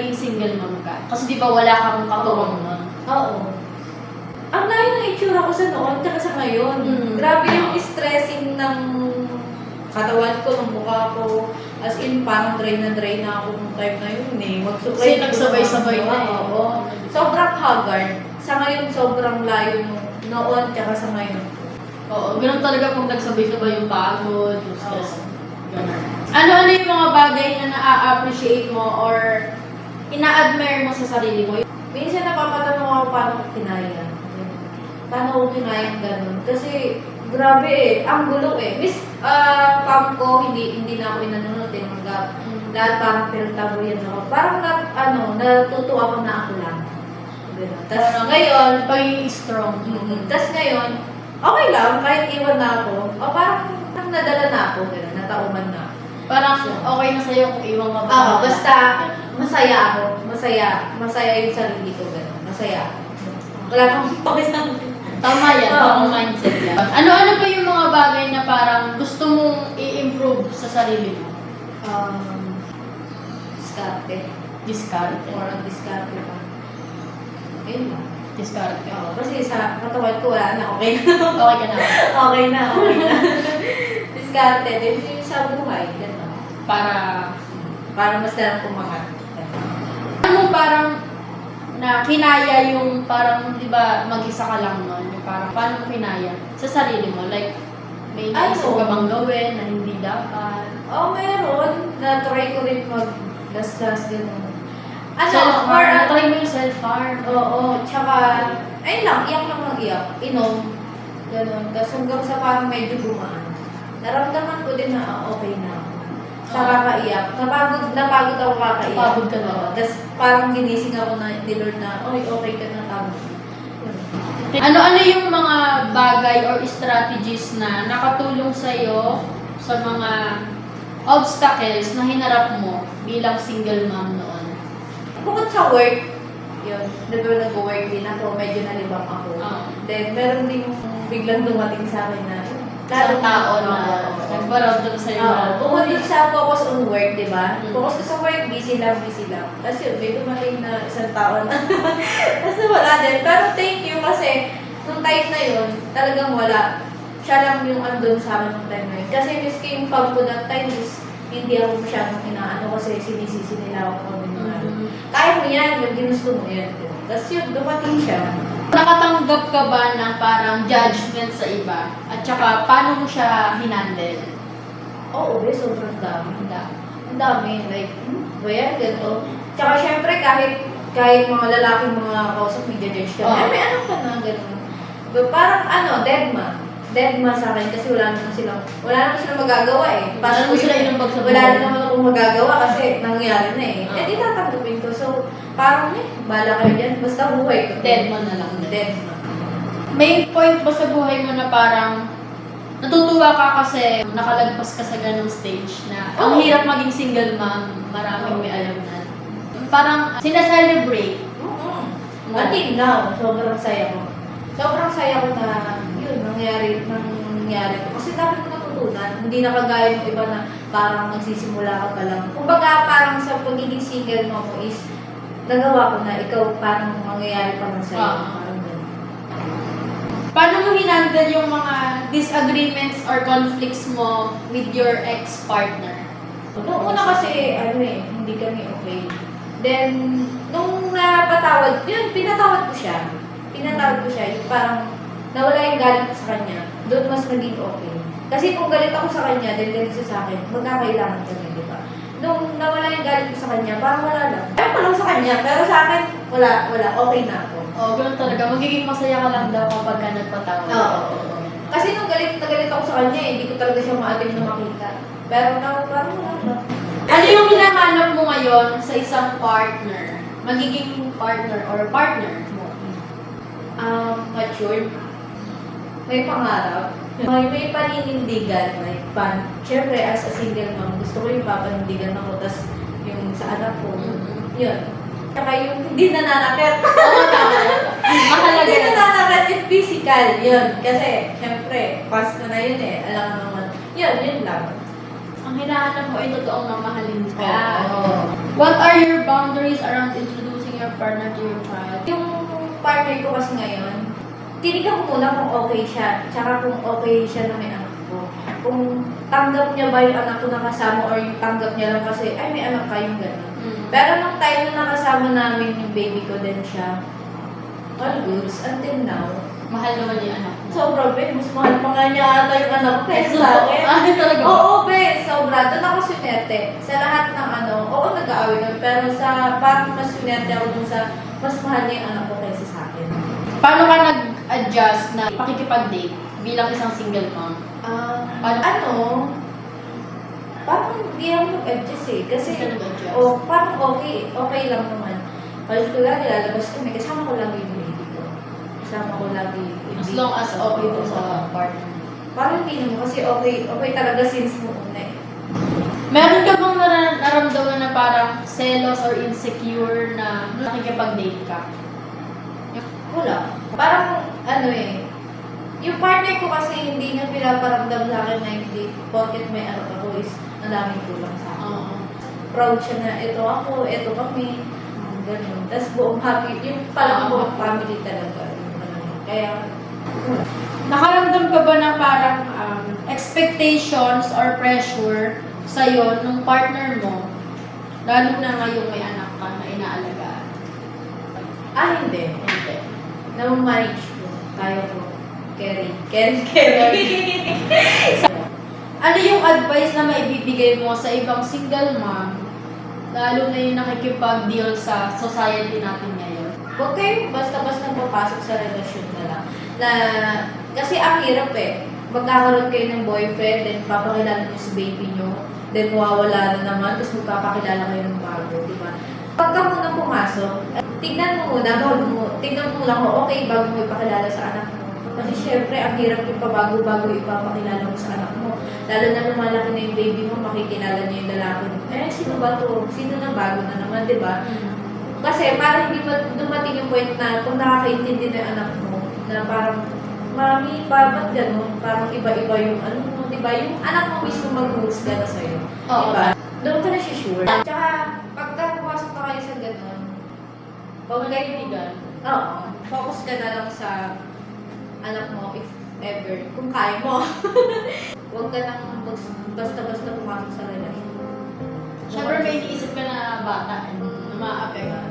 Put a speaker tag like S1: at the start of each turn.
S1: naging single mom ka? Kasi di ba wala kang katuwang nun?
S2: Oo. Ang layo ng itsura ko sa noon, tsaka sa ngayon. Grabe yung stressing ng katawan ko, ng mukha ko. As in, parang dry na ako nung time na yun eh.
S1: Kasi nagsabay-sabay na eh.
S2: Oo. Sobrang haggard. Sa ngayon, sobrang layo noon, tsaka sa ngayon.
S1: Oo, ganun talaga kung nagsabay-sabay yung pagod, yung stress. Ganun. Ano-ano yung mga bagay na na-appreciate mo or ina-admire mo sa sarili mo?
S2: Minsan napapatanong ako paano ko kinaya. Paano ko kinaya ganun. Kasi, grabe eh. Ang gulo eh. Fam ko, hindi na ako inanunod eh. Lahat parang pinagtabuyan ako. Parang natuto ako na ako lang. Tapos ngayon,
S1: pagiging strong.
S2: Tapos ngayon, okay lang, kahit iwan na ako, parang nadala na ako, gano'n, natauman na.
S1: Parang okay na sa'yo kung iwan ka ba?
S2: Basta masaya ako, masaya yung sarili ko, gano'n, masaya. Wala kang pakisang.
S1: Tama yan, tamang mindset yan. Ano-ano ba yung mga bagay na parang gusto mong i-improve sa sarili mo?
S2: Diskarte.
S1: Discard.
S2: Or diskarte pa. Ayun lang.
S1: Discard.
S2: Kasi sa katawan ko wala na, okay na.
S1: Okay ka na.
S2: Okay na. Diskarte. Then yung sa buhay, gano'n. Para mas lang kumangat.
S1: Ano mo parang na kinaya yung parang, di ba, mag-isa ka lang nun? Yung parang, paano mo kinaya sa sarili mo? Like, may naisip ka bang gawin na hindi dapat?
S2: Meron. Na-try ko rin mag-gas-gas, gano'n.
S1: Self-harm. Try mo yung self-harm.
S2: Oo. Tsaka, ayun lang, iyak lang mag-iyak. Inom. Gano'n. Tapos hanggang sa parang medyo gumaan. Naramdaman ko din na okay na ako. Sa kakaiyak. Napagod ako kakaiyak.
S1: Napagod ka na.
S2: Tapos parang ginising ako na ni Lord na, okay ka na, tama.
S1: Ano-ano yung mga bagay or strategies na nakatulong sa'yo sa mga obstacles na hinarap mo bilang single mom noon?
S2: Bukod sa work, yun, nag-work din ako, medyo nalibang ako. Then, meron din biglang dumating sa akin na,
S1: Isang tao na nagbaramdam sa'yo.
S2: Bukod dun sa focus on work, di ba? Focus sa work, busy lang. Tapos yun, may dumating na isang tao na. Tapos wala din. Pero thank you kasi, nung time na yun, talagang wala. Siya lang yung andun sa akin nung time na yun. Kasi miski yung pag ko that time is, hindi ako masyadong inaano kasi sinisisi nila ako kung kaya mo yan, ginusto mo yan. Tapos yun, dumating siya.
S1: Nakatanggap ka ba ng parang judgment sa iba? At saka, paano mo siya hinandle?
S2: Oo, sobrang dami. Ang dami. Like, ba yan, ganito. Tsaka syempre, kahit mga lalaking mga kausap, may judge ka. May anak ka na, gano'n. But parang deadma sa akin kasi wala naman silang magagawa eh.
S1: Wala naman sila inumbag sa buhay.
S2: Wala naman akong magagawa kasi nangyari na eh. Eh di tatanggapin ko. So, parang bala kayo dyan. Basta buhay ko.
S1: Deadma na lang.
S2: Deadma.
S1: May point ba sa buhay mo na parang natutuwa ka kasi nakalagpas ka sa ganong stage na ang hirap maging single mom, maraming may alam na. Parang sinaselebrate.
S2: Until now, sobrang saya ko. Sobrang saya ko na yun, nangyari ko. Kasi dami ko natutunan. Hindi na kagaya ng iba na parang nagsisimula ka pa lang. Kumbaga parang sa pagiging single mo is nagawa ko na ikaw parang mangyayari pa lang sa'yo.
S1: Paano mo hinandle yung mga disagreements or conflicts mo with your ex-partner?
S2: Noong una kasi, hindi kami okay. Then, nung napatawad, yun, pinatawad ko siya. Yung parang nawala yung galit ko sa kanya. Doon mas naging okay. Kasi kung galit ako sa kanya, then galit siya sa akin, magkakailangan kami, di ba? Nung nawala yung galit ko sa kanya, parang wala lang. Ayaw ko lang sa kanya, pero sa akin, wala, okay na ako.
S1: Ganun talaga. Magiging masaya ka lang daw kapag ka nagpatawad.
S2: Oo. Kasi nung galit ako sa kanya, hindi ko talaga siya maatim na makita. Pero parang wala lang.
S1: Ano yung hinahanap mo ngayon sa isang partner? Magiging partner or partner mo?
S2: Matured. May pangarap. May paninindigan. Siyempre, as a single mom, gusto ko yung papanindigan ako. Tapos yung sa anak ko, yun. Saka yung hindi nananakit.
S1: Oo, tama. Mahalaga.
S2: Hindi nananakit yung physical. Yun. Kasi, siyempre, past ko na yun eh. Alam mo naman. Yun lang.
S1: Ang hinahanap mo ay totoong mamahalin ka.
S2: Oo.
S1: What are your boundaries around introducing your partner to your child?
S2: Yung partner ko kasi ngayon, tinignan ko muna kung okay siya, tsaka kung okay siya na may anak ko. Kung tanggap niya ba yung anak ko na kasama or yung tanggap niya lang kasi, ay may anak ka, yung gano'n. Pero nung time na nakasama namin yung baby ko din siya, all goods, until now,
S1: Mahal naman yung anak mo.
S2: sobra, be, mas mahal pa nga niya ata yung anak ko kaysa sa akin.
S1: Ay, talaga?
S2: Oo, be, sobra. Doon ako sunete. Sa lahat ng oo, nag-aaway kami. Pero sa parang mas sunete ako dun sa mas mahal niya yung anak ko kaysa sa akin.
S1: Paano ka nag-adjust na pakikipag-date bilang isang single mom?
S2: Parang hindi ako nag-adjust eh. Kasi,
S1: Hindi ka nag-adjust?
S2: parang okay lang naman. Kasi ko lang, nilalabas kami. Kasama ko lang yung baby ko. Kasama ko lagi yung
S1: As
S2: baby
S1: long as
S2: ko.
S1: okay to sa partner.
S2: Parang hindi naman kasi okay talaga since mo una eh.
S1: Meron ka bang naramdaman na parang selos or insecure na nakikipag-date ka?
S2: Wala. Parang, yung partner ko kasi hindi niya pinaparamdam sa akin na hindi, porket may anak ako is, ang daming tulong sa akin.
S1: Oo.
S2: Proud siya na, ito ako, ito kami, ganun. Tapos buong happy, yung palang buong family talaga. Kaya,
S1: Nakaramdam ka ba na parang expectations or pressure sa'yo nung partner mo, lalo na ngayong may anak ka na inaalagaan?
S2: hindi.
S1: Hindi.
S2: Na-manage ko. Kaya ko. Carry.
S1: Ano yung advice na maibibigay mo sa ibang single mom, lalo na yung nakikipag-deal sa society natin ngayon?
S2: Huwag kayo basta-basta papasok sa relasyon na lang. Kasi ang hirap eh. Magkakaroon kayo ng boyfriend, then papakilala niyo si baby niyo, then mawawala na naman, tapos magpapakilala kayo ng bago, di ba? Pagka muna pumasok, tignan mo lang kung okay bago mo ipakilala sa anak mo. Kasi syempre, ang hirap yung pabago-bago ipapakilala mo sa anak mo. Lalo na lumalaki na yung baby mo, makikilala niya yung lalaki mo. Sino ba to? Sino na bago na naman, di ba? Kasi parang hindi dumating yung point na kung nakakaintindi na yung anak mo, na parang, mami, ba't gano'n? Parang iba-iba yung mo, di ba? Yung anak mo mismo mag-husga na sa'yo.
S1: Oo.
S2: Di ba? Doon ka na siya sure. Tsaka, pagka pumasok na kayo sa gano'n, huwag kayo
S1: Kaibigan.
S2: Oo. Focus ka na lang sa anak mo if ever. Kung kaya mo. Huwag ka nang basta-basta pumasok sa relasyon.
S1: Siyempre may iniisip ka na bata na maaapektuhan.